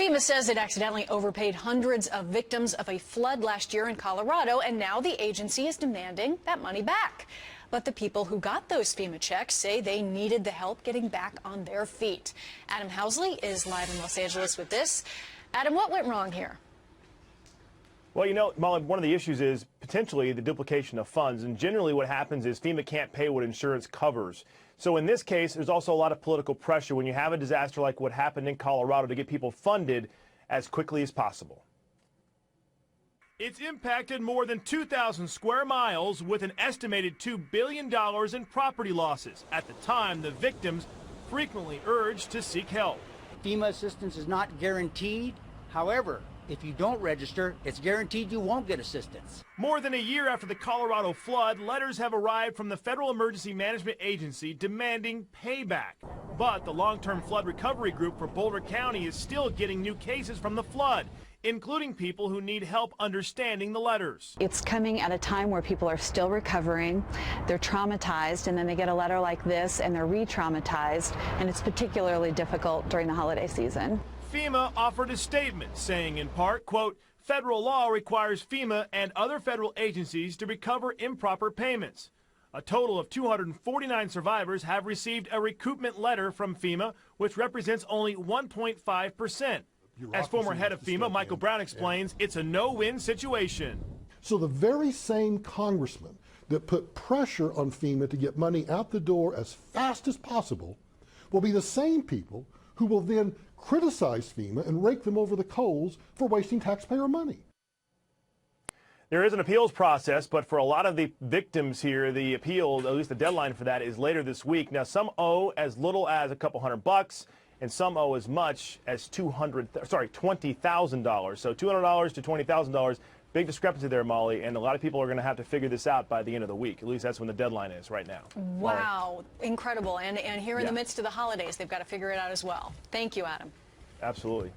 FEMA says it accidentally overpaid hundreds of victims of a flood last year in Colorado, and now the agency is demanding that money back. But the people who got those FEMA checks say they needed the help getting back on their feet. Adam Housley is live in Los Angeles with this. Adam, what went wrong here? Well, you know, Molly, one of the issues is potentially the duplication of funds. And generally what happens is FEMA can't pay what insurance covers. So in this case, there's also a lot of political pressure when you have a disaster like what happened in Colorado to get people funded as quickly as possible. It's impacted more than 2,000 square miles with an estimated $2 billion in property losses. At the time, the victims frequently urged to seek help. FEMA assistance is not guaranteed. However, if you don't register, it's guaranteed you won't get assistance. More than a year after the Colorado flood, letters have arrived from the Federal Emergency Management Agency demanding payback. But the long-term flood recovery group for Boulder County is still getting new cases from the flood, including people who need help understanding the letters. It's coming at a time where people are still recovering, they're traumatized, and then they get a letter like this and they're re-traumatized, and it's particularly difficult during the holiday season. FEMA offered a statement saying in part, quote, federal law requires FEMA and other federal agencies to recover improper payments. A total of 249 survivors have received a recoupment letter from FEMA, which represents only 1.5%. As former head of FEMA, Michael Brown explains, it's a no-win situation. So the very same congressman that put pressure on FEMA to get money out the door as fast as possible will be the same people who will then criticize FEMA and rake them over the coals for wasting taxpayer money. There is an appeals process, but for a lot of the victims here, the appeal, at least the deadline for that, is later this week. Now, some owe as little as a couple $100, and some owe as much as $20,000. So $200 to $20,000. Big discrepancy there, Molly, and a lot of people are going to have to figure this out by the end of the week. At least that's when the deadline is right now. Wow, Molly. Incredible. And here in the Yeah. midst of the holidays, they've got to figure it out as well. Thank you, Adam. Absolutely.